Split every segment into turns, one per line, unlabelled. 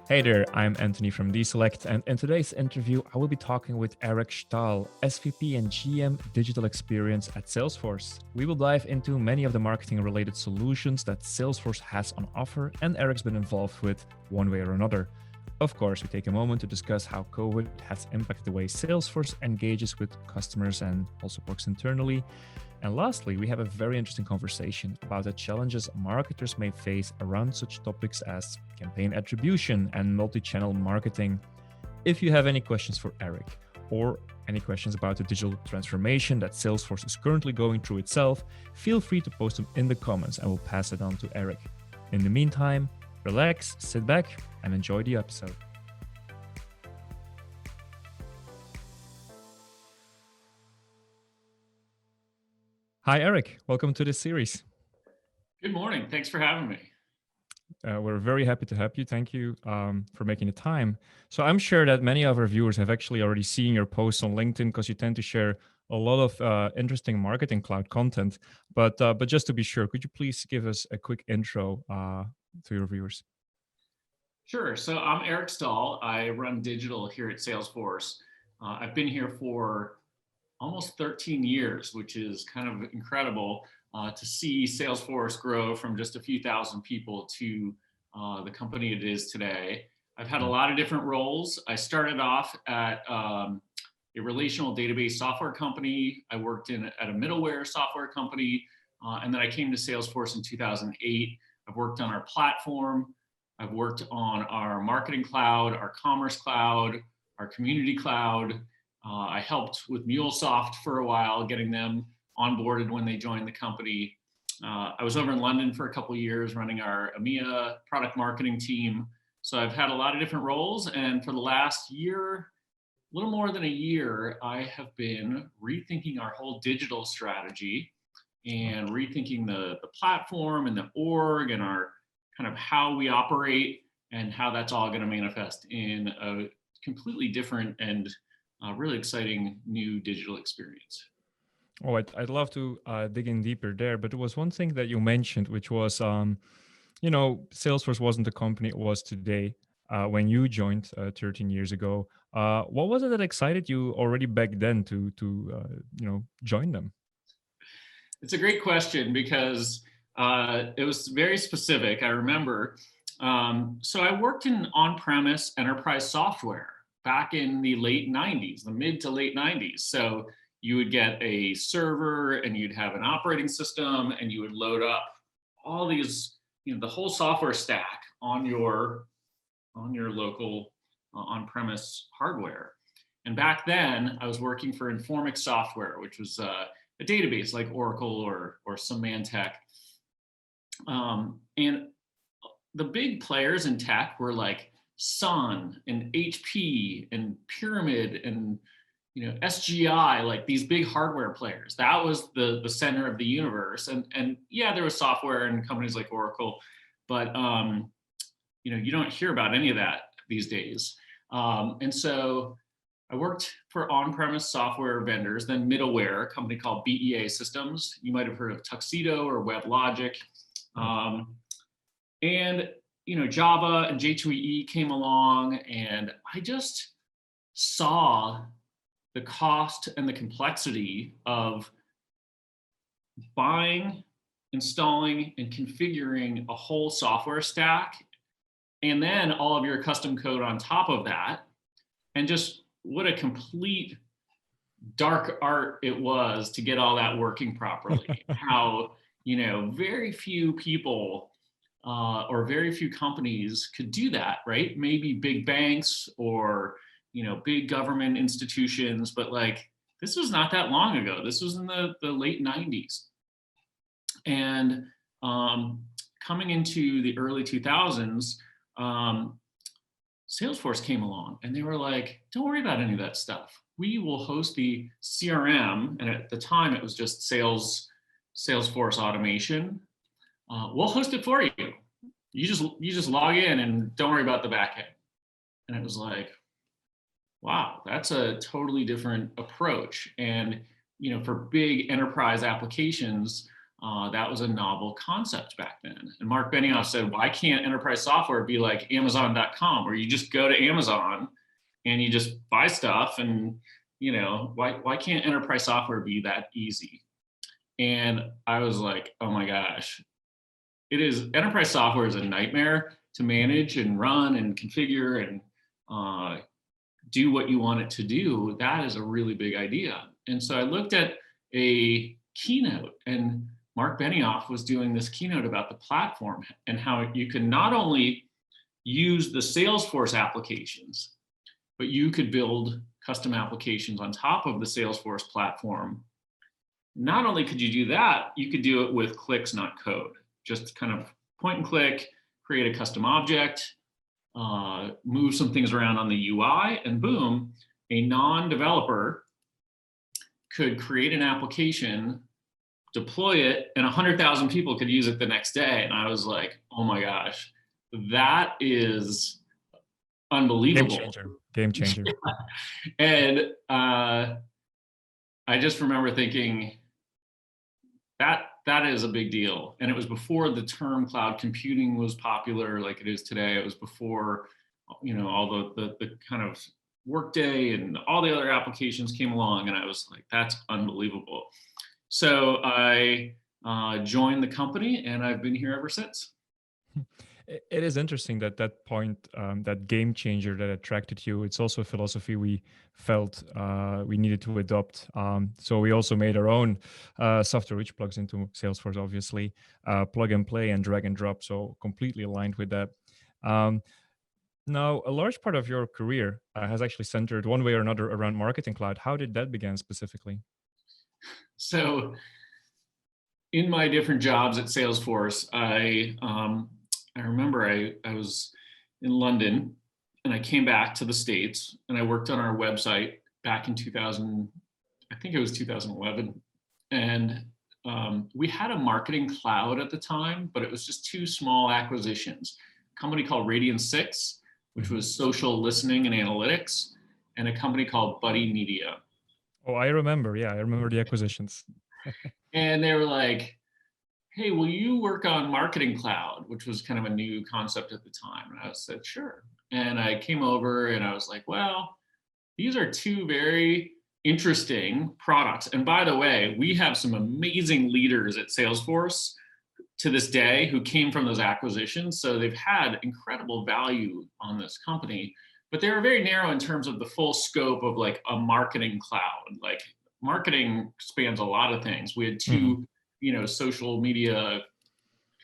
Hey there, I'm Anthony from DSelect, and in today's interview, I will be talking with Eric Stahl, SVP and GM Digital Experience at Salesforce. We will dive into many of the marketing related solutions that Salesforce has on offer, and Eric's been involved with one way or another. Of course, we take a moment to discuss how COVID has impacted the way Salesforce engages with customers and also works internally. And lastly, we have a very interesting conversation about the challenges marketers may face around such topics as campaign attribution and multi-channel marketing. If you have any questions for Eric or any questions about the digital transformation that Salesforce is currently going through itself, feel free to post them in the comments and we'll pass it on to Eric. In the meantime, relax, sit back, and enjoy the episode. Hi, Eric. Welcome to this series.
Good morning. Thanks for having me.
We're very happy to have you. Thank you for making the time. So I'm sure that many of our viewers have actually already seen your posts on LinkedIn because you tend to share a lot of interesting marketing cloud content. But just to be sure, could you please give us a quick intro to your viewers?
Sure. So I'm Eric Stahl. I run digital here at Salesforce. I've been here for almost 13 years, which is kind of incredible to see Salesforce grow from just a few thousand people to the company it is today. I've had a lot of different roles. I started off at a relational database software company. I worked at a middleware software company, and then I came to Salesforce in 2008. I've worked on our platform. I've worked on our marketing cloud, our commerce cloud, our community cloud. I helped with MuleSoft for a while, getting them onboarded when they joined the company. I was over in London for a couple of years running our EMEA product marketing team. So I've had a lot of different roles. And for the last year, a little more than a year, I have been rethinking our whole digital strategy and rethinking the platform and the org and our kind of how we operate and how that's all going to manifest in a completely different and really exciting new digital experience.
Oh, I'd love to dig in deeper there, but there was one thing that you mentioned, which was, Salesforce wasn't the company it was today when you joined 13 years ago. What was it that excited you already back then to join them?
It's a great question because it was very specific. I remember. So I worked in on-premise enterprise software back in the late 90s, the mid to late 90s. So you would get a server and you'd have an operating system and you would load up all these, the whole software stack on your local on-premise hardware. And back then I was working for Informix Software, which was a database like Oracle or Symantec. And the big players in tech were like Sun and HP and Pyramid and SGI, like these big hardware players. That was the center of the universe. And yeah, there was software and companies like Oracle, but you don't hear about any of that these days. And so I worked for on-premise software vendors, then middleware, a company called BEA Systems. You might have heard of Tuxedo or WebLogic. And Java and J2EE came along, and I just saw the cost and the complexity of buying, installing, and configuring a whole software stack, and then all of your custom code on top of that, and just what a complete dark art it was to get all that working properly. How very few people or very few companies could do that, right? Maybe big banks or big government institutions, but like this was not that long ago. This was in the late 90s. And coming into the early 2000s, Salesforce came along and they were like, don't worry about any of that stuff. We will host the CRM, and at the time it was just Salesforce automation. We'll host it for you. You just log in and don't worry about the back end. And it was like, wow, that's a totally different approach. And for big enterprise applications, that was a novel concept back then. And Mark Benioff said, why can't enterprise software be like Amazon.com, where you just go to Amazon and you just buy stuff? And, why can't enterprise software be that easy? And I was like, oh my gosh, enterprise software is a nightmare to manage and run and configure and do what you want it to do. That is a really big idea. And so I looked at a keynote, and Mark Benioff was doing this keynote about the platform and how you can not only use the Salesforce applications, but you could build custom applications on top of the Salesforce platform. Not only could you do that, you could do it with clicks, not code. Just kind of point and click, create a custom object, move some things around on the UI, and boom, a non-developer could create an application, deploy it, and 100,000 people could use it the next day. And I was like, oh my gosh, that is unbelievable.
Game changer.
And I just remember thinking that is a big deal. And it was before the term cloud computing was popular like it is today. It was before, all the kind of Workday and all the other applications came along. And I was like, that's unbelievable. So I joined the company, and I've been here ever since.
It is interesting that point, that game changer that attracted you. It's also a philosophy we felt we needed to adopt. So we also made our own software which plugs into Salesforce, obviously, plug and play and drag and drop. So completely aligned with that. Now, a large part of your career has actually centered one way or another around Marketing Cloud. How did that begin specifically?
So in my different jobs at Salesforce, I remember I was in London, and I came back to the States, and I worked on our website back in 2000, I think it was 2011. And we had a marketing cloud at the time, but it was just two small acquisitions. A company called Radian 6, which was social listening and analytics, and a company called Buddy Media.
Oh, I remember. Yeah, I remember the acquisitions.
And they were like, hey, will you work on Marketing Cloud, which was kind of a new concept at the time? And I said, sure. And I came over, and I was like, well, these are two very interesting products. And by the way, we have some amazing leaders at Salesforce to this day who came from those acquisitions. So they've had incredible value on this company, but they were very narrow in terms of the full scope of like a marketing cloud. Like marketing spans a lot of things. We had two, social media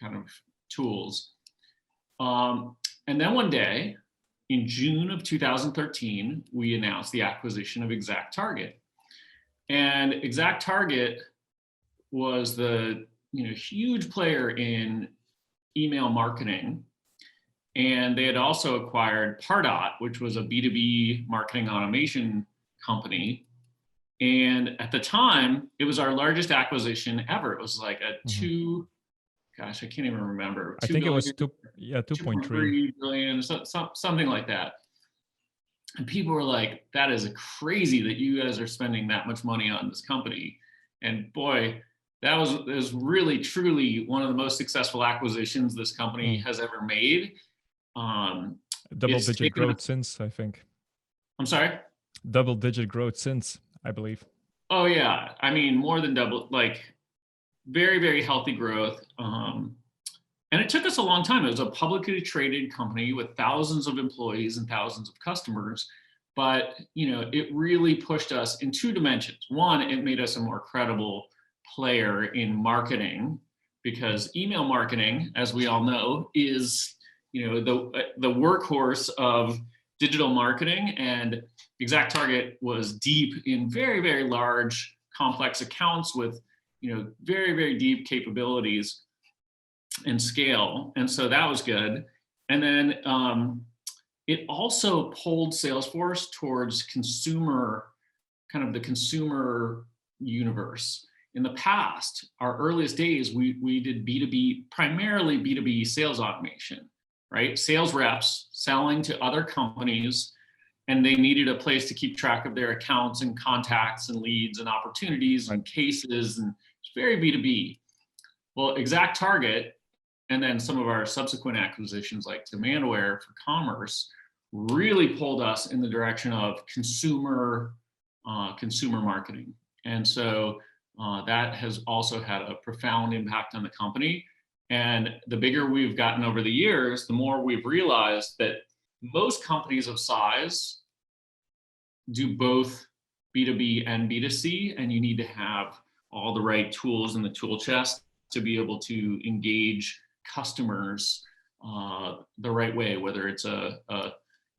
kind of tools. And then one day in June of 2013, we announced the acquisition of ExactTarget. And ExactTarget was the huge player in email marketing. And they had also acquired Pardot, which was a B2B marketing automation company. And at the time, it was our largest acquisition ever. It was like a I can't even remember.
I think it was 2.3
billion, something like that. And people were like, that is crazy that you guys are spending that much money on this company. And boy, that was really, truly one of the most successful acquisitions this company has ever made.
Double-digit growth since, I think.
I'm sorry?
Double-digit growth since, I believe.
Oh, yeah. I mean, more than double, like very, very healthy growth. And it took us a long time. It was a publicly traded company with thousands of employees and thousands of customers. But, it really pushed us in two dimensions. One, it made us a more credible player in marketing, because email marketing, as we all know, is the workhorse of digital marketing. And ExactTarget was deep in very, very large, complex accounts with very, very deep capabilities and scale. And so that was good. And then it also pulled Salesforce towards the consumer universe. In the past, our earliest days, we did B2B, primarily B2B sales automation, right? Sales reps selling to other companies, and they needed a place to keep track of their accounts and contacts and leads and opportunities and cases, and it's very B2B. Well, Exact Target, and then some of our subsequent acquisitions like Demandware for commerce really pulled us in the direction of consumer marketing. And so that has also had a profound impact on the company. And the bigger we've gotten over the years, the more we've realized that most companies of size do both B2B and B2C, and you need to have all the right tools in the tool chest to be able to engage customers the right way, whether it's an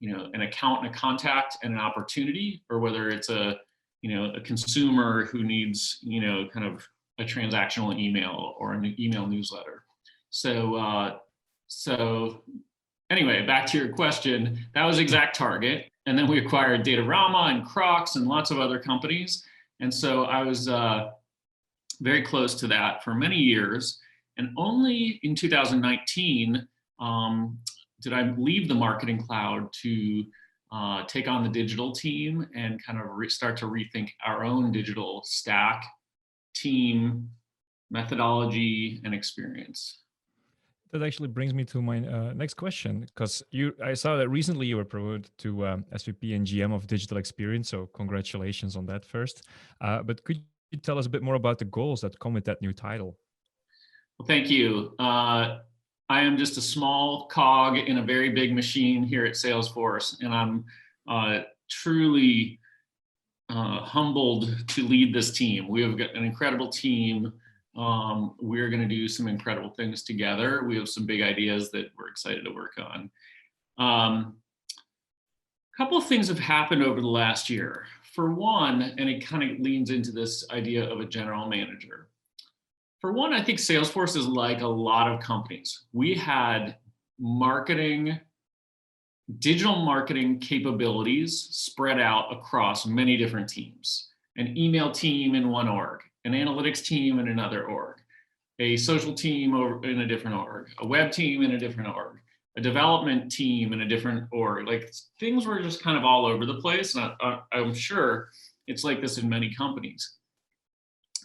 account and a contact and an opportunity, or whether it's a consumer who needs kind of a transactional email or an email newsletter. So anyway, back to your question, that was Exact Target. And then we acquired Datarama and Crocs and lots of other companies. And so I was very close to that for many years. And only in 2019 did I leave the Marketing Cloud to take on the digital team and kind of start to rethink our own digital stack, team, methodology, and experience.
That actually brings me to my next question, because I saw that recently you were promoted to SVP and GM of Digital Experience, so congratulations on that first. But could you tell us a bit more about the goals that come with that new title?
Well, thank you. I am just a small cog in a very big machine here at Salesforce, and I'm truly humbled to lead this team. We have got an incredible team. We're going to do some incredible things together. We have some big ideas that we're excited to work on. A couple of things have happened over the last year. For one, and it kind of leans into this idea of a general manager. For one, I think Salesforce is like a lot of companies. We had digital marketing capabilities spread out across many different teams. An email team in one org, an analytics team in another org, a social team in a different org, a web team in a different org, a development team in a different org. Like, things were just kind of all over the place. And I'm sure it's like this in many companies.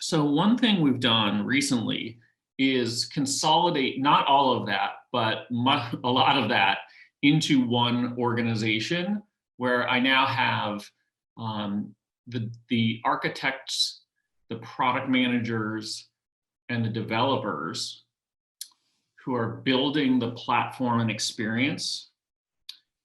So one thing we've done recently is consolidate not all of that, but a lot of that into one organization, where I now have the architects, the product managers, and the developers who are building the platform and experience,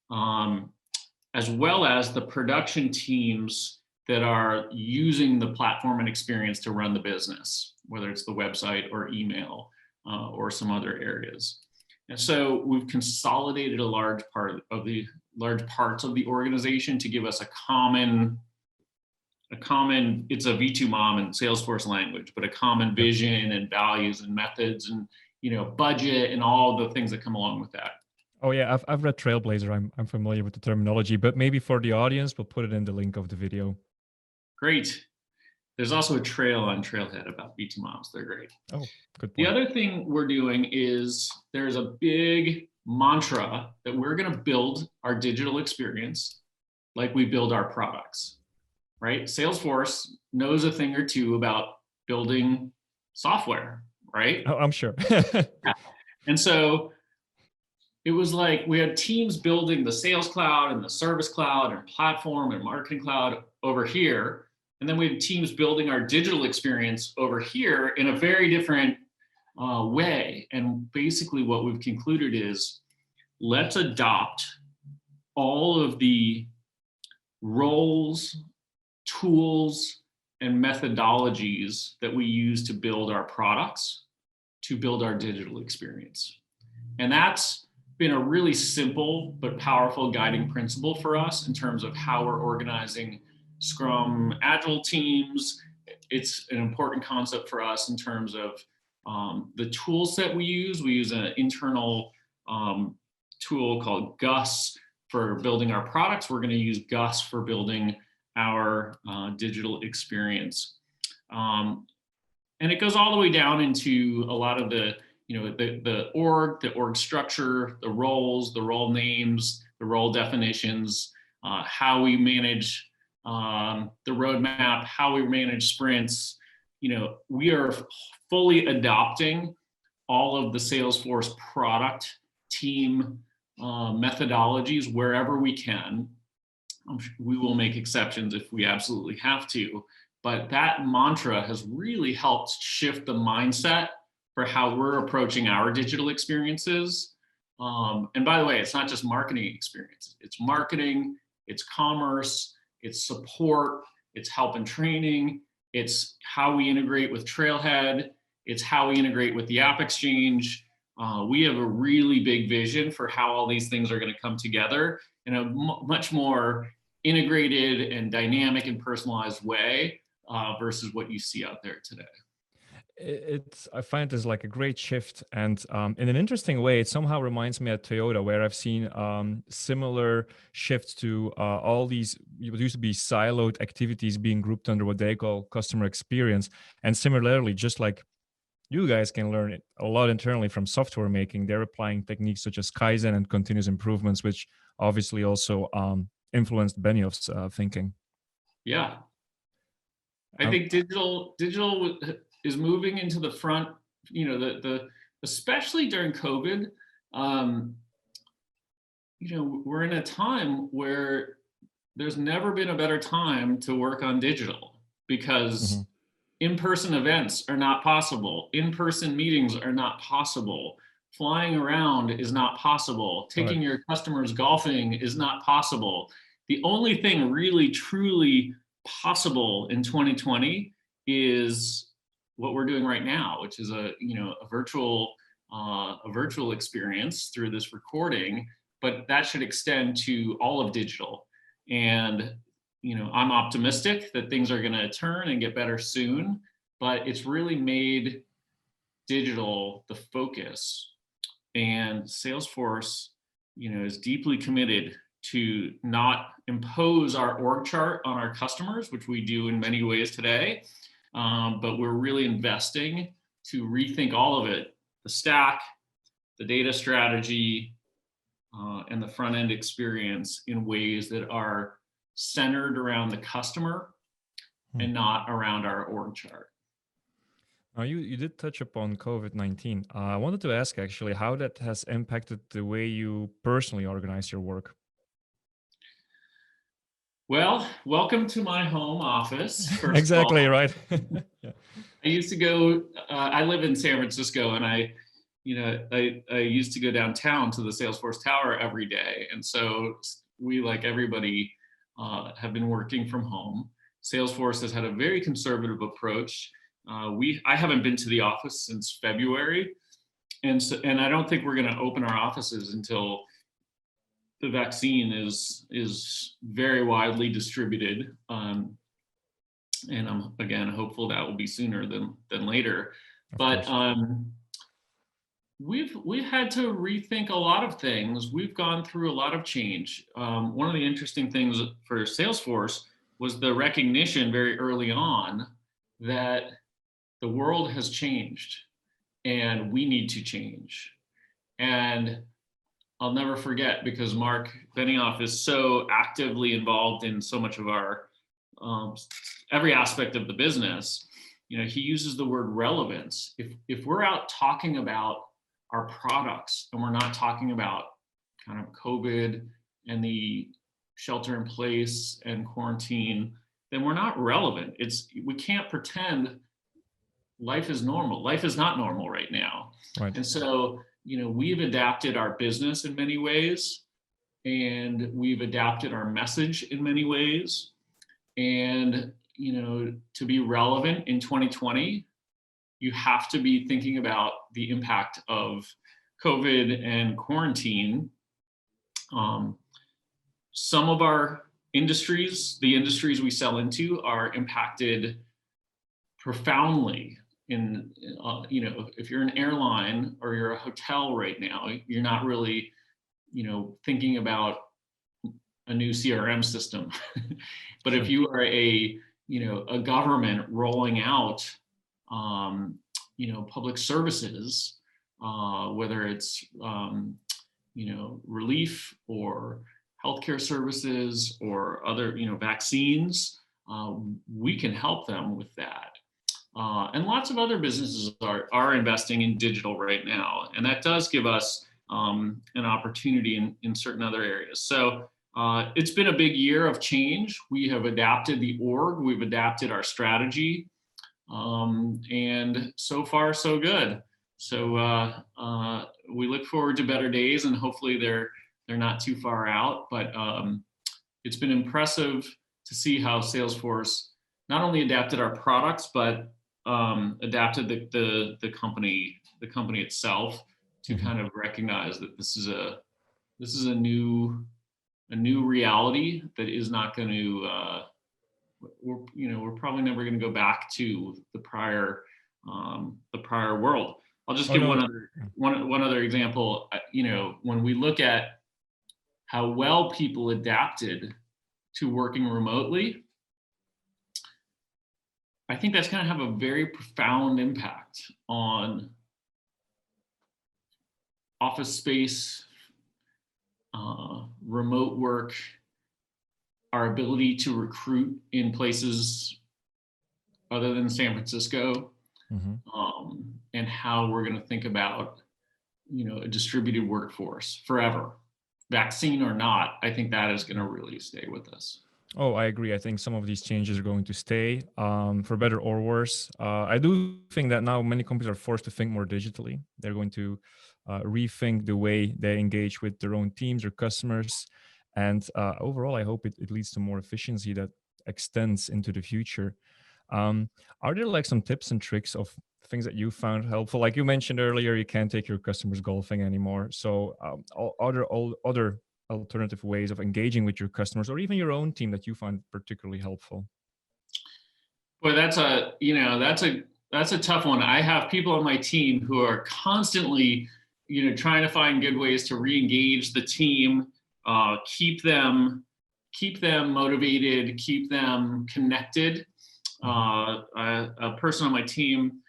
as well as the production teams that are using the platform and experience to run the business, whether it's the website or email or some other areas. And so we've consolidated a large parts of the organization to give us a common, it's a V2 MOM in Salesforce language, but a common vision and values and methods and budget and all the things that come along with that.
Oh yeah, I've read Trailblazer. I'm familiar with the terminology, but maybe for the audience, we'll put it in the link of the video.
Great. There's also a trail on Trailhead about V2 MOMs. They're great.
Oh, good point.
The other thing we're doing is there's a big mantra that we're going to build our digital experience like we build our products, right? Salesforce knows a thing or two about building software, right?
Oh, I'm sure.
Yeah. And so it was like we had teams building the Sales Cloud and the Service Cloud and Platform and Marketing Cloud over here. And then we had teams building our digital experience over here in a very different way. And basically what we've concluded is, let's adopt all of the roles, tools, and methodologies that we use to build our products to build our digital experience. And that's been a really simple but powerful guiding principle for us in terms of how we're organizing Scrum Agile teams. It's an important concept for us in terms of the tool set we use. We use an internal tool called Gus for building our products. We're going to use Gus for building our digital experience. And it goes all the way down into a lot of the org structure, the roles, the role names, the role definitions, how we manage the roadmap, how we manage sprints. We are fully adopting all of the Salesforce product team methodologies wherever we can. We will make exceptions if we absolutely have to, but that mantra has really helped shift the mindset for how we're approaching our digital experiences. And by the way, it's not just marketing experiences. It's marketing, it's commerce, it's support, it's help and training, it's how we integrate with Trailhead, it's how we integrate with the App Exchange. We have a really big vision for how all these things are going to come together in a much more integrated and dynamic and personalized way versus what you see out there today.
I find this like a great shift, and in an interesting way, it somehow reminds me of Toyota, where I've seen similar shifts to all these what used to be siloed activities being grouped under what they call customer experience. And similarly, just like you guys can learn it a lot internally from software making, they're applying techniques such as Kaizen and continuous improvements, which obviously also influenced Benioff's thinking.
Yeah, I think digital is moving into the front. You know, the especially during COVID. You know, we're in a time where there's never been a better time to work on digital, because in-person events are not possible. In-person meetings are not possible. Flying around is not possible. Taking your customers golfing is not possible. The only thing really, truly possible in 2020 is what we're doing right now, which is a virtual experience through this recording, but that should extend to all of digital. And I'm optimistic that things are going to turn and get better soon, but it's really made digital the focus. And Salesforce, is deeply committed to not impose our org chart on our customers, which we do in many ways today, but we're really investing to rethink all of it: the stack, the data strategy, and the front end experience in ways that are centered around the customer and not around our org chart.
Now, you did touch upon COVID-19. I wanted to ask actually how that has impacted the way you personally organize your work.
Well, welcome to my home office. First
Exactly,
of all.
right. Yeah.
I used to go, I live in San Francisco, and I used to go downtown to the Salesforce Tower every day. And so we, like everybody, have been working from home. Salesforce has had a very conservative approach. I haven't been to the office since February. And I don't think we're going to open our offices until the vaccine is very widely distributed. And I'm, again, hopeful that will be sooner than later. But we've had to rethink a lot of things. We've gone through a lot of change. One of the interesting things for Salesforce was the recognition very early on that the world has changed and we need to change. And I'll never forget, because Mark Benioff is so actively involved in so much of our every aspect of the business. He uses the word relevance. If we're out talking about our products and we're not talking about kind of COVID and the shelter in place and quarantine, then we're not relevant. We can't pretend life is normal. Life is not normal right now. Right. And so, we've adapted our business in many ways, and we've adapted our message in many ways. And, to be relevant in 2020, you have to be thinking about the impact of COVID and quarantine. Some of our industries, the industries we sell into, are impacted profoundly. If you're an airline or you're a hotel right now, you're not really, thinking about a new CRM system. But if you are a government rolling out, public services, whether it's, relief or healthcare services or other, vaccines, we can help them with that. And lots of other businesses are investing in digital right now. And that does give us an opportunity in certain other areas. So it's been a big year of change. We have adapted the org, we've adapted our strategy, and so far, so good. So we look forward to better days, and hopefully they're not too far out. But it's been impressive to see how Salesforce not only adapted our products, but adapted the company itself to kind of recognize that this is a new reality that is not going to we're probably never going to go back to the prior world. I'll just
Oh
give
no.
one other example. When we look at how well people adapted to working remotely, I think that's going to have a very profound impact on office space, remote work, our ability to recruit in places other than San Francisco, and how we're going to think about, a distributed workforce forever, vaccine or not. I think that is going to really stay with us.
Oh, I agree. I think some of these changes are going to stay, for better or worse. I do think that now many companies are forced to think more digitally. They're going to rethink the way they engage with their own teams or customers. And overall, I hope it leads to more efficiency that extends into the future. Are there like some tips and tricks of things that you found helpful? Like you mentioned earlier, you can't take your customers golfing anymore. So all other alternative ways of engaging with your customers or even your own team that you find particularly helpful?
Boy, that's a tough one. I have people on my team who are constantly, trying to find good ways to re-engage the team, keep them motivated, keep them connected. A person on my team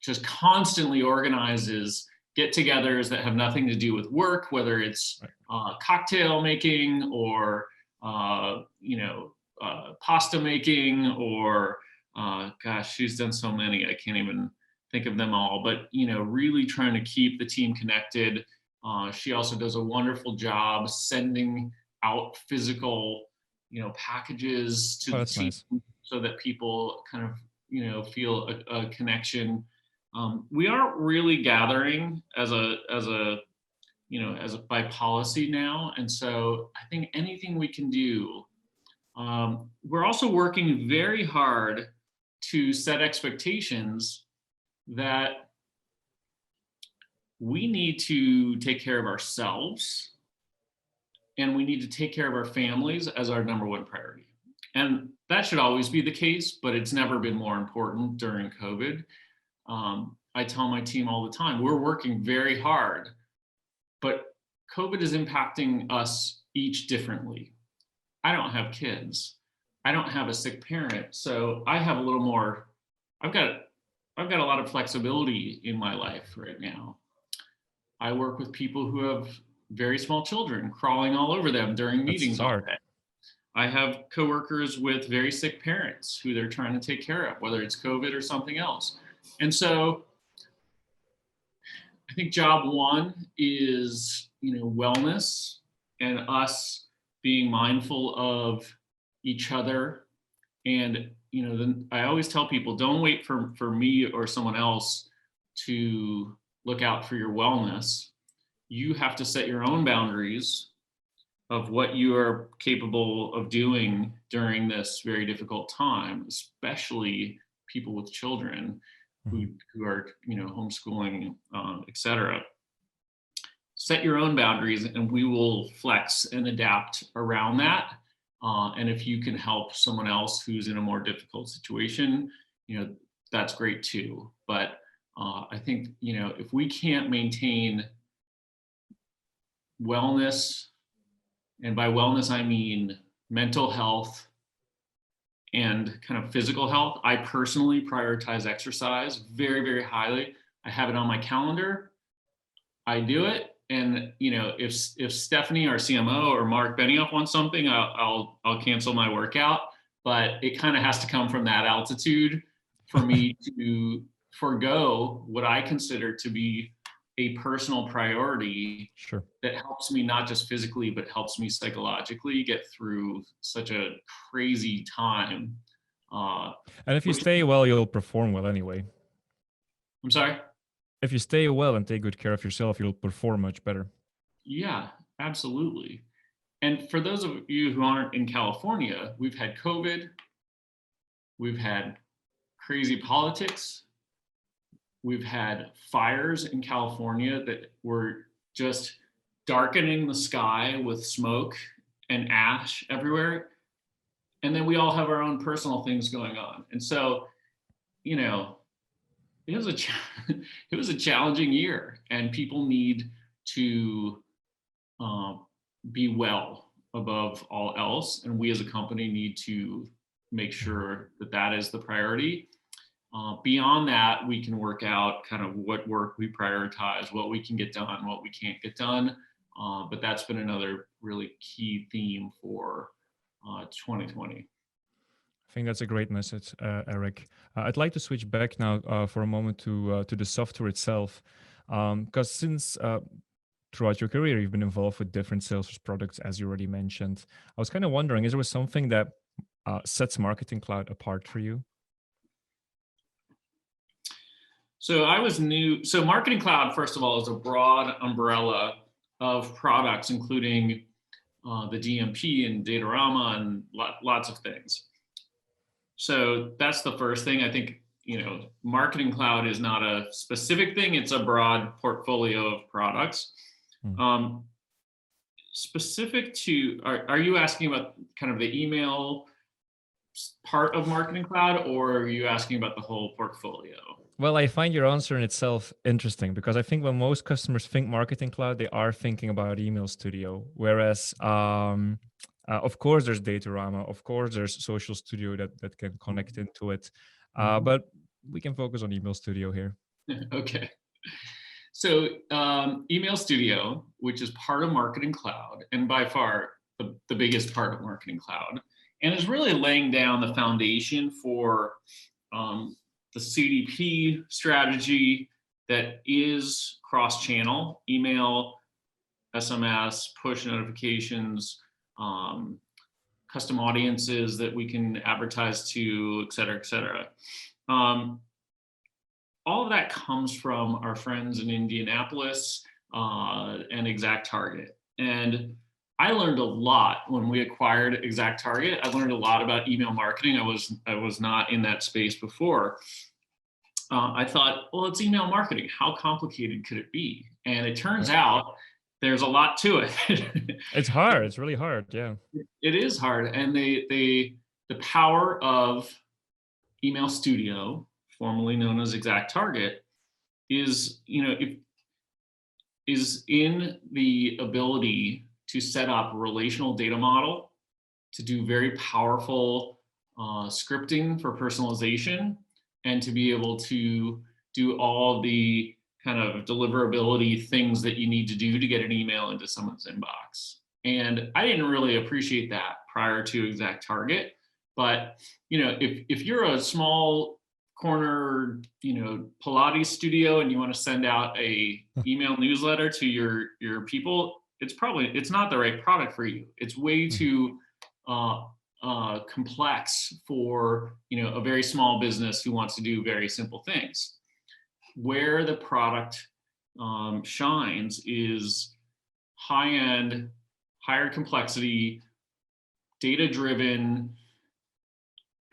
just constantly organizes get-togethers that have nothing to do with work, whether it's cocktail making or pasta making, or gosh, she's done so many, I can't even think of them all. But really trying to keep the team connected. She also does a wonderful job sending out physical, packages to the team,
Nice.
so that people kind of feel a connection. We aren't really gathering as by policy now, and so I think anything we can do. We're also working very hard to set expectations that we need to take care of ourselves, and we need to take care of our families as our number one priority. And that should always be the case, but it's never been more important during COVID. I tell my team all the time, we're working very hard, but COVID is impacting us each differently. I don't have kids. I don't have a sick parent. So I have a little more, I've got a lot of flexibility in my life right now. I work with people who have very small children crawling all over them during meetings all day. I have coworkers with very sick parents who they're trying to take care of, whether it's COVID or something else. And so I think job one is, wellness, and us being mindful of each other. And, then I always tell people, don't wait for me or someone else to look out for your wellness. You have to set your own boundaries of what you are capable of doing during this very difficult time, especially people with children who are, homeschooling, et cetera. Set your own boundaries, and we will flex and adapt around that. And if you can help someone else who's in a more difficult situation, that's great too. But I think, if we can't maintain wellness, and by wellness, I mean mental health and kind of physical health. I personally prioritize exercise very, very highly. I have it on my calendar. I do it. And, if Stephanie, our CMO, or Mark Benioff wants something, I'll cancel my workout. But it kind of has to come from that altitude. for me to forego what I consider to be a personal priority
Sure.
that helps me not just physically, but helps me psychologically get through such a crazy time.
And if you
Which,
stay well, you'll perform well anyway.
I'm sorry?
If you stay well and take good care of yourself, you'll perform much better.
Yeah, absolutely. And for those of you who aren't in California, we've had COVID, we've had crazy politics, we've had fires in California that were just darkening the sky with smoke and ash everywhere. And then we all have our own personal things going on. And so, you know, it was it was a challenging year, and people need to um, be well above all else. And we as a company need to make sure that that is the priority. Beyond that, we can work out kind of what work we prioritize, what we can get done, what we can't get done. But that's been another really key theme for 2020.
I think that's a great message, Eric. I'd like to switch back now for a moment to the software itself, because since throughout your career you've been involved with different Salesforce products, as you already mentioned. I was kind of wondering, is there something that sets Marketing Cloud apart for you?
So I was new. So Marketing Cloud, first of all, is a broad umbrella of products, including the DMP and Datorama and lots of things. So that's the first thing. I think, Marketing Cloud is not a specific thing. It's a broad portfolio of products. Specific to, are you asking about kind of the email part of Marketing Cloud, or are you asking about the whole portfolio?
Well, I find your answer in itself interesting, because I think when most customers think Marketing Cloud, they are thinking about Email Studio. Whereas, of course, there's Datorama. Of course, there's Social Studio that can connect into it. But we can focus on Email Studio here.
Okay. So Email Studio, which is part of Marketing Cloud, and by far the biggest part of Marketing Cloud, and is really laying down the foundation for the CDP strategy that is cross-channel, email, SMS, push notifications, custom audiences that we can advertise to, et cetera, et cetera. All of that comes from our friends in Indianapolis and ExactTarget. And I learned a lot when we acquired ExactTarget. I learned a lot about email marketing. I was not in that space before. I thought, well, it's email marketing. How complicated could it be? And it turns out there's a lot to it.
It's hard. It's really hard. Yeah.
It is hard. And the power of Email Studio, formerly known as ExactTarget, is is in the ability to set up a relational data model, to do very powerful scripting for personalization, and to be able to do all the kind of deliverability things that you need to do to get an email into someone's inbox. And I didn't really appreciate that prior to ExactTarget. But if you're a small corner, Pilates studio and you want to send out a email newsletter to your people, it's not the right product for you. It's way too complex for a very small business who wants to do very simple things. Where the product shines is high-end, higher complexity, data-driven,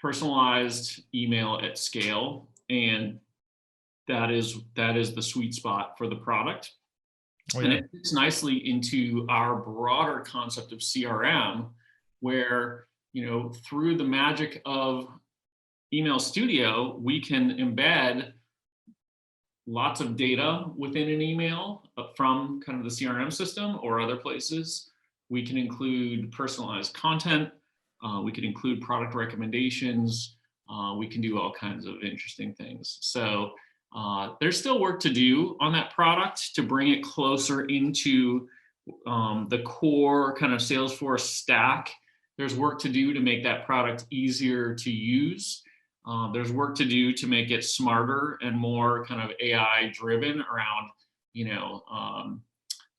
personalized email at scale, and that is the sweet spot for the product. Oh, yeah. And it fits nicely into our broader concept of CRM, where through the magic of Email Studio, we can embed lots of data within an email from kind of the CRM system or other places. We can include personalized content. We can include product recommendations. We can do all kinds of interesting things. So there's still work to do on that product to bring it closer into the core kind of Salesforce stack. There's work to do to make that product easier to use. There's work to do to make it smarter and more kind of AI driven around,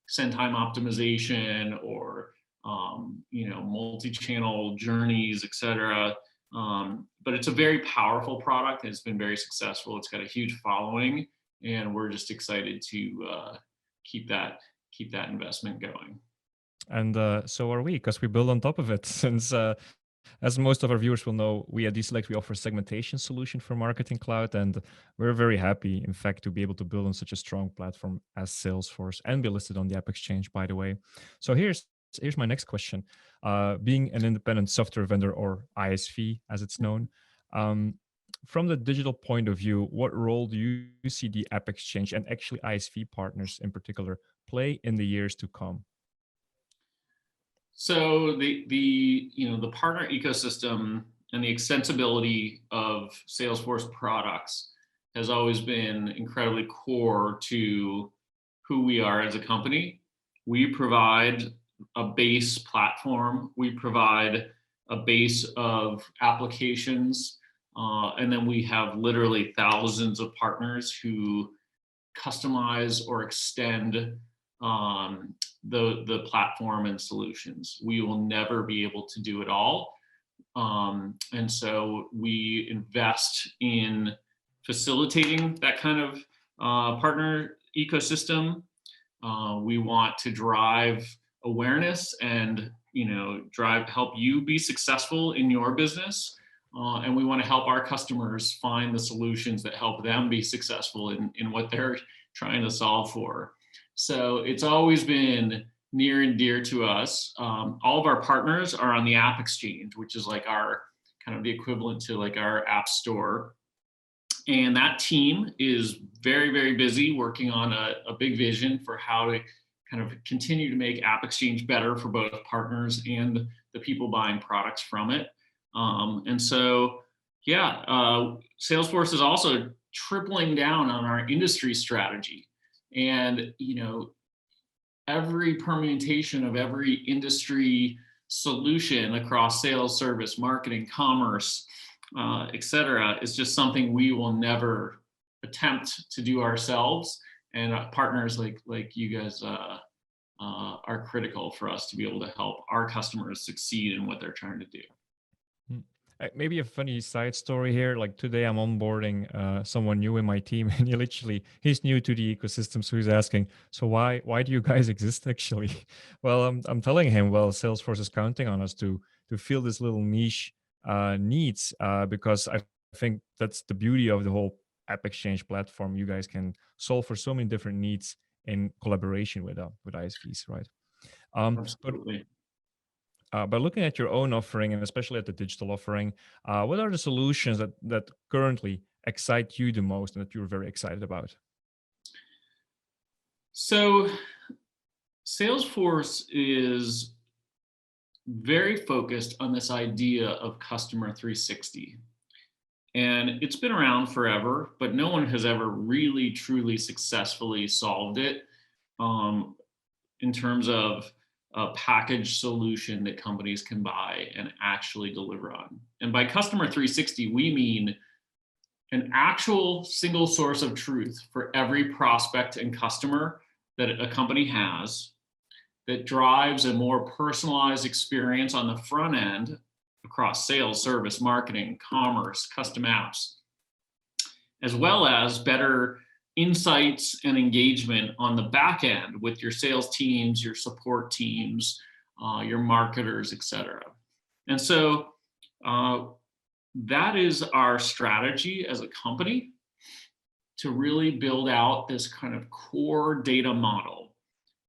send time optimization or, multi-channel journeys, et cetera. But it's a very powerful product and it's been very successful. It's got a huge following, and we're just excited to keep that investment going.
And so are we, because we build on top of it. Since, as most of our viewers will know, we at DSelect, we offer a segmentation solution for Marketing Cloud, and we're very happy, in fact, to be able to build on such a strong platform as Salesforce and be listed on the App Exchange, by the way. So here's my next question. Being an independent software vendor, or ISV as it's known, from the digital point of view, what role do you see the App Exchange and actually ISV partners in particular play in the years to come?
So the partner ecosystem and the extensibility of Salesforce products has always been incredibly core to who we are as a company. We provide a base platform, we provide a base of applications, and then we have literally thousands of partners who customize or extend the platform and solutions. We will never be able to do it all. And so we invest in facilitating that kind of partner ecosystem. We want to drive awareness and help you be successful in your business. And we want to help our customers find the solutions that help them be successful in what they're trying to solve for. So it's always been near and dear to us. All of our partners are on the App Exchange, which is like our kind of the equivalent to like our app store. And that team is very, very busy working on a big vision for how to kind of continue to make App Exchange better for both partners and the people buying products from it. And so, Salesforce is also tripling down on our industry strategy. And, every permutation of every industry solution across sales, service, marketing, commerce, et cetera, is just something we will never attempt to do ourselves. And partners like you guys are critical for us to be able to help our customers succeed in what they're trying to do.
Maybe a funny side story here. Like today, I'm onboarding someone new in my team, and he's new to the ecosystem, so he's asking, "So why do you guys exist actually?" Well, I'm telling him, well, Salesforce is counting on us to fill this little niche needs, because I think that's the beauty of the whole App Exchange platform. You guys can solve for so many different needs in collaboration with ISVs, right?
Absolutely.
But looking at your own offering, and especially at the digital offering, what are the solutions that currently excite you the most and that you're very excited about?
So Salesforce is very focused on this idea of customer 360. And it's been around forever, but no one has ever really, truly successfully solved it in terms of a package solution that companies can buy and actually deliver on. And by customer 360, we mean an actual single source of truth for every prospect and customer that a company has, that drives a more personalized experience on the front end across sales, service, marketing, commerce, custom apps, as well as better insights and engagement on the back end with your sales teams, your support teams, your marketers, et cetera. And so that is our strategy as a company, to really build out this kind of core data model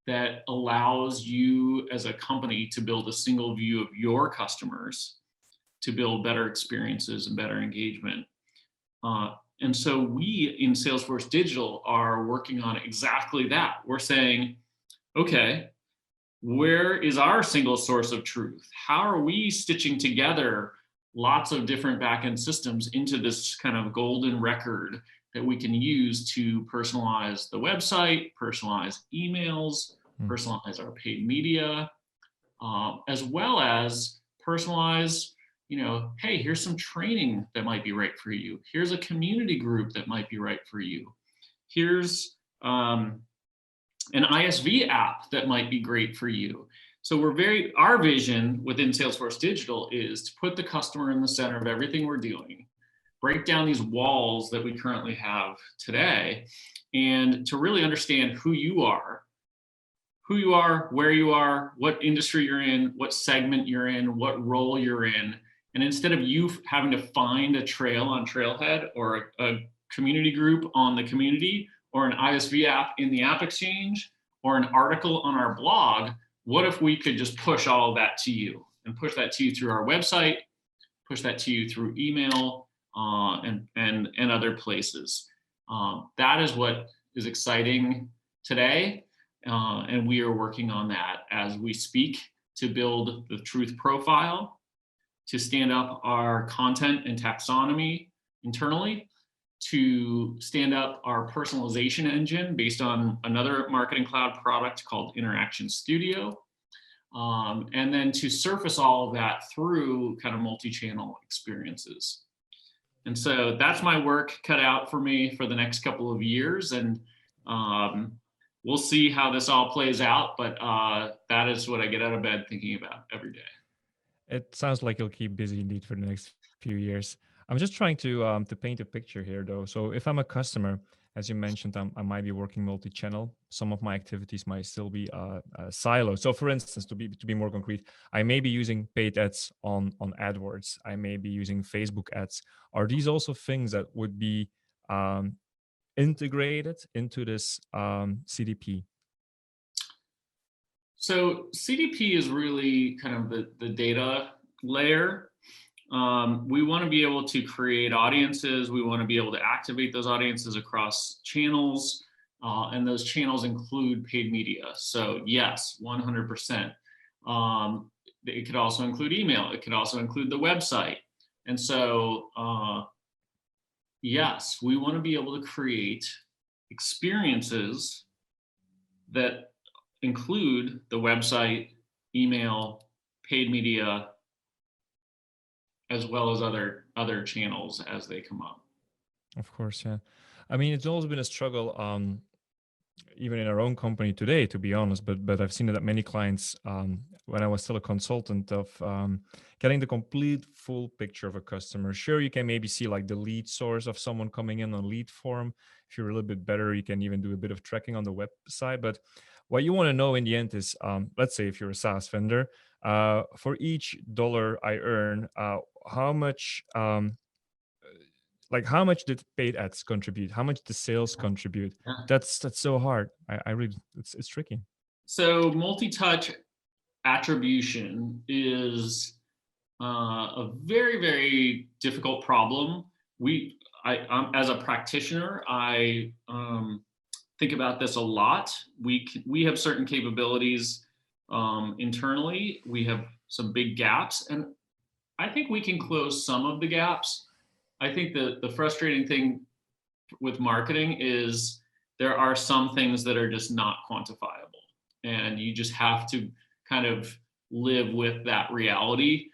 that allows you as a company to build a single view of your customers, to build better experiences and better engagement. And so we in Salesforce Digital are working on exactly that. We're saying, okay, where is our single source of truth? How are we stitching together lots of different backend systems into this kind of golden record that we can use to personalize the website, personalize emails, personalize our paid media, as well as personalize hey, here's some training that might be right for you. Here's a community group that might be right for you. Here's an ISV app that might be great for you. So our vision within Salesforce Digital is to put the customer in the center of everything we're doing, break down these walls that we currently have today, and to really understand who you are, where you are, what industry you're in, what segment you're in, what role you're in. And instead of you having to find a trail on Trailhead or a community group on the community or an ISV app in the App Exchange or an article on our blog, what if we could just push all of that to you and push that to you through our website, push that to you through email and other places. That is what is exciting today. And we are working on that as we speak to build the truth profile, to stand up our content and taxonomy internally, to stand up our personalization engine based on another Marketing Cloud product called Interaction Studio, and then to surface all of that through kind of multi-channel experiences. And so that's my work cut out for me for the next couple of years. And we'll see how this all plays out, but that is what I get out of bed thinking about every day.
It sounds like you'll keep busy indeed for the next few years. I'm just trying to paint a picture here, though. So if I'm a customer, as you mentioned, I might be working multi-channel. Some of my activities might still be siloed. So, for instance, to be more concrete, I may be using paid ads on AdWords. I may be using Facebook ads. Are these also things that would be integrated into this CDP?
So CDP is really kind of the data layer. We want to be able to create audiences. We want to be able to activate those audiences across channels. And those channels include paid media. So yes, 100%. It could also include email. It could also include the website. And so, yes, we want to be able to create experiences that include the website, email, paid media, as well as other channels as they come up.
Of course, yeah. I mean, it's always been a struggle, even in our own company today, to be honest. But I've seen it at many clients when I was still a consultant of getting the complete full picture of a customer. Sure, you can maybe see like the lead source of someone coming in on lead form. If you're a little bit better, you can even do a bit of tracking on the website. But what you want to know in the end is, let's say if you're a SaaS vendor, for each dollar I earn, how much how much did paid ads contribute? How much did the sales contribute?
Yeah.
That's so hard. I really, it's tricky.
So multi-touch attribution is a very, very difficult problem. As a practitioner, I think about this a lot. We have certain capabilities internally. We have some big gaps, and I think we can close some of the gaps. I think the frustrating thing with marketing is there are some things that are just not quantifiable, and you just have to kind of live with that reality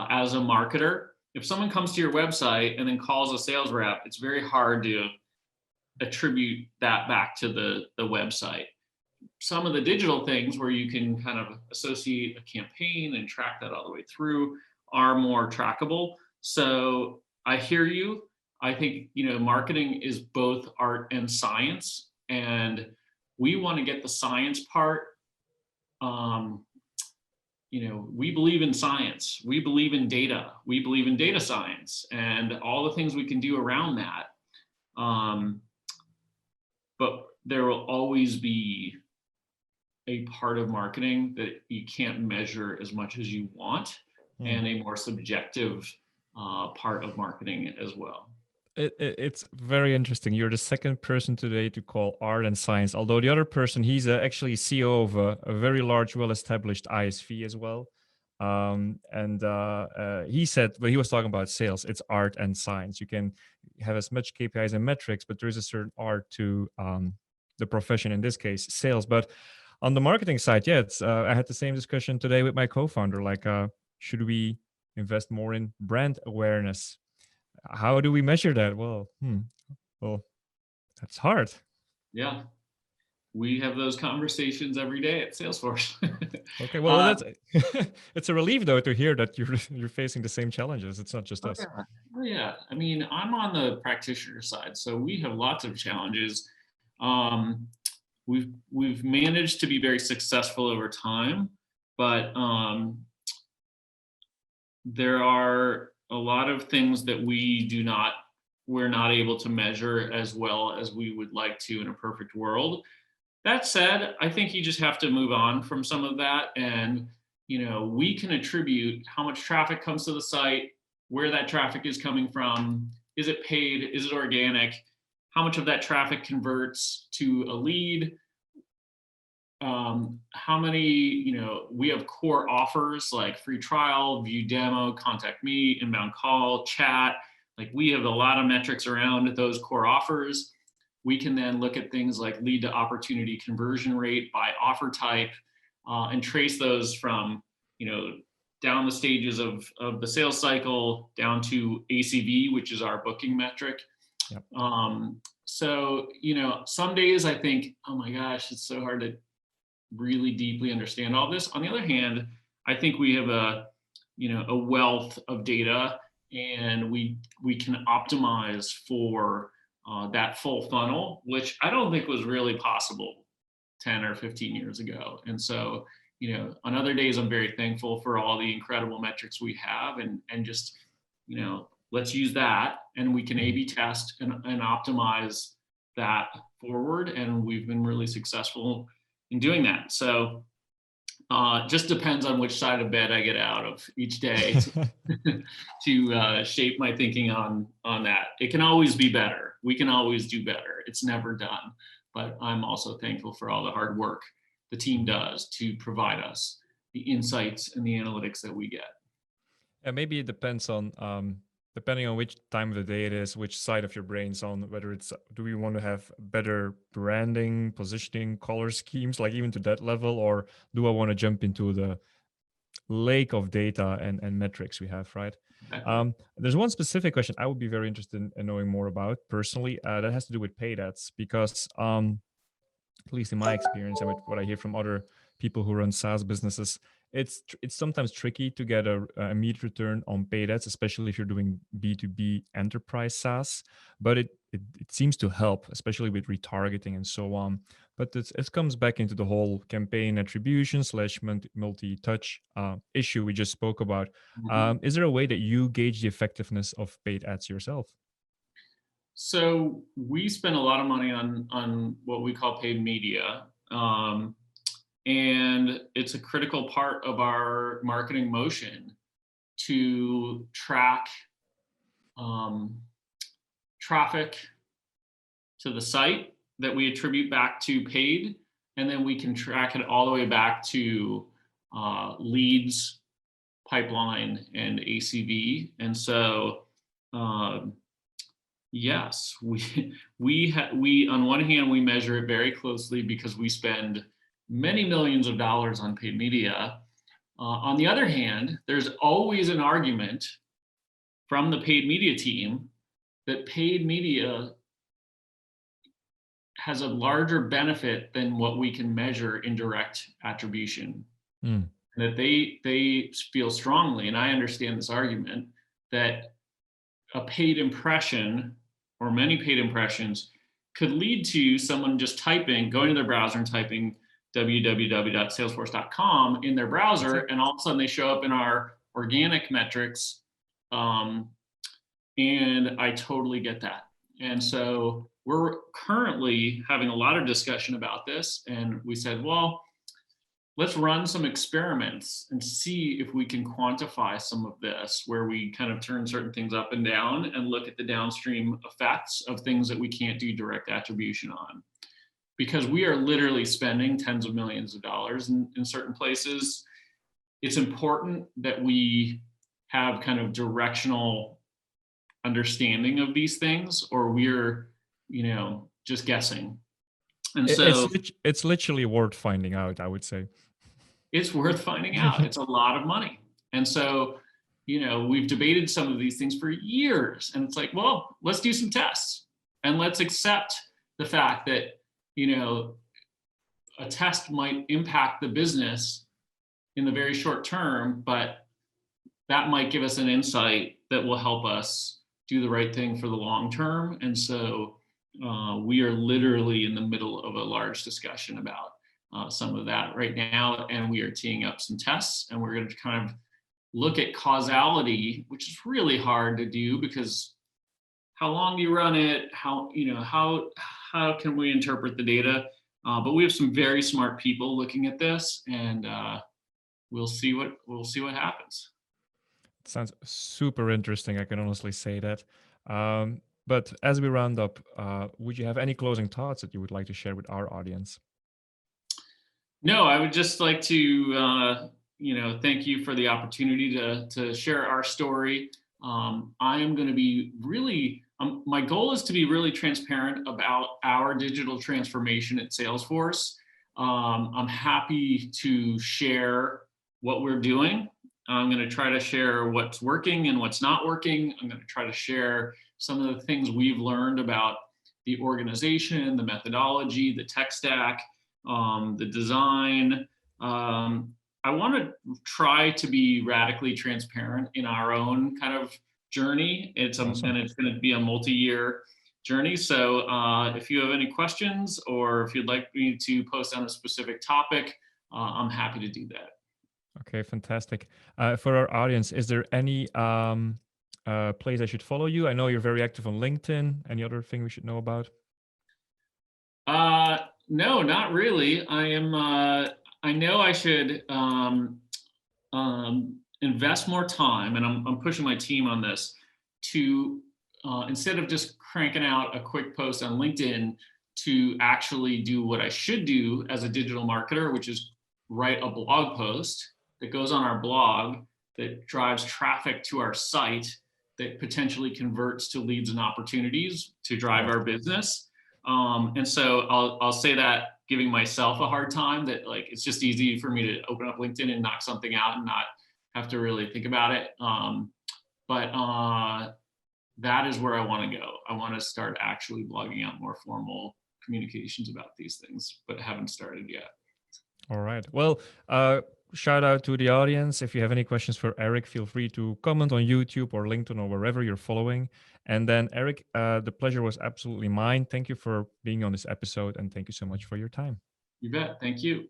as a marketer. If someone comes to your website and then calls a sales rep, it's very hard to attribute that back to the website. Some of the digital things where you can kind of associate a campaign and track that all the way through are more trackable. So I hear you. I think, marketing is both art and science, and we want to get the science part. We believe in science. We believe in data. We believe in data science and all the things we can do around that. But there will always be a part of marketing that you can't measure as much as you want, and a more subjective part of marketing as well.
It's very interesting. You're the second person today to call art and science, although the other person, he's actually CEO of a very large, well-established ISV as well. He said, when he was talking about sales, it's art and science. You can have as much KPIs and metrics, but there is a certain art to the profession, in this case, sales. But on the marketing side, yeah, I had the same discussion today with my co-founder. Like, should we invest more in brand awareness. How do we measure that? Well, that's hard.
Yeah, we have those conversations every day at Salesforce.
Okay, well, that's it's a relief though to hear that you're facing the same challenges. It's not just
Oh
us.
yeah. Oh yeah. I mean, I'm on the practitioner side, so we have lots of challenges. Um, we've managed to be very successful over time, but there are a lot of things that we're not able to measure as well as we would like to in a perfect world. That said, I think you just have to move on from some of that. And, we can attribute how much traffic comes to the site, where that traffic is coming from. Is it paid? Is it organic? How much of that traffic converts to a lead? How many, we have core offers like free trial, view demo, contact me, inbound call, chat. Like we have a lot of metrics around those core offers. We can then look at things like lead to opportunity conversion rate by offer type, and trace those from, down the stages of the sales cycle down to ACV, which is our booking metric.
Yep.
So, some days I think, oh my gosh, it's so hard to really deeply understand all this. On the other hand, I think we have a wealth of data, and we can optimize for that full funnel, which I don't think was really possible 10 or 15 years ago. And so, on other days, I'm very thankful for all the incredible metrics we have, and just, let's use that, and we can A/B test and optimize that forward. And we've been really successful in doing that. So just depends on which side of bed I get out of each day to shape my thinking on that. It can always be better. We can always do better. It's never done. But I'm also thankful for all the hard work the team does to provide us the insights and the analytics that we get.
And maybe it depends on depending on which time of the day it is, which side of your brain's on, whether it's do we want to have better branding, positioning, color schemes, like even to that level, or do I want to jump into the lake of data and metrics we have, right?
Exactly.
There's one specific question I would be very interested in knowing more about personally, that has to do with paid ads, because at least in my experience and with what I hear from other people who run SaaS businesses, it's sometimes tricky to get a immediate return on paid ads, especially if you're doing B2B enterprise SaaS. But it seems to help, especially with retargeting and so on. But it comes back into the whole campaign attribution / multi-touch issue we just spoke about.
Mhm.
Is there a way that you gauge the effectiveness of paid ads yourself?
So we spend a lot of money on what we call paid media. And it's a critical part of our marketing motion to track traffic to the site that we attribute back to paid, and then we can track it all the way back to leads, pipeline, and ACV. And so, yes, we on one hand we measure it very closely because we spend many millions of dollars on paid media. On the other hand, there's always an argument from the paid media team that paid media has a larger benefit than what we can measure in direct attribution.
Mm.
That they feel strongly, and I understand this argument, that a paid impression or many paid impressions could lead to someone just going to their browser and typing www.salesforce.com in their browser, and all of a sudden they show up in our organic metrics. And I totally get that. And so we're currently having a lot of discussion about this. And we said, well, let's run some experiments and see if we can quantify some of this, where we kind of turn certain things up and down and look at the downstream effects of things that we can't do direct attribution on. Because we are literally spending tens of millions of dollars in certain places. It's important that we have kind of directional understanding of these things, or we're, just guessing. And so
It's literally worth finding out, I would say.
it's worth finding out. It's a lot of money. And so, we've debated some of these things for years. And it's like, well, let's do some tests and let's accept the fact that, a test might impact the business in the very short term, but that might give us an insight that will help us do the right thing for the long term. And so we are literally in the middle of a large discussion about some of that right now. And we are teeing up some tests, and we're going to kind of look at causality, which is really hard to do because how long do you run it? How can we interpret the data? But we have some very smart people looking at this, and we'll see what happens.
It sounds super interesting. I can honestly say that. But as we round up, would you have any closing thoughts that you would like to share with our audience?
No, I would just like to, thank you for the opportunity to share our story. I am going to be really, my goal is to be really transparent about our digital transformation at Salesforce. I'm happy to share what we're doing. I'm going to try to share what's working and what's not working. I'm going to try to share some of the things we've learned about the organization, the methodology, the tech stack, the design. I want to try to be radically transparent in our own kind of journey.
Awesome.
And it's going to be a multi-year journey. So if you have any questions or if you'd like me to post on a specific topic, I'm happy to do that.
Okay, fantastic. For our audience, is there any place I should follow you? I know you're very active on LinkedIn. Any other thing we should know about?
No, not really. I know I should invest more time, and I'm pushing my team on this to instead of just cranking out a quick post on LinkedIn, to actually do what I should do as a digital marketer, which is write a blog post that goes on our blog that drives traffic to our site that potentially converts to leads and opportunities to drive our business. And so I'll say that giving myself a hard time, that like it's just easy for me to open up LinkedIn and knock something out and not have to really think about it. But that is where I want to go. I want to start actually blogging out more formal communications about these things, but haven't started yet.
All right. Well, shout out to the audience. If you have any questions for Eric, feel free to comment on YouTube or LinkedIn or wherever you're following. And then, Eric, the pleasure was absolutely mine. Thank you for being on this episode, and thank you so much for your time.
You bet. Thank you.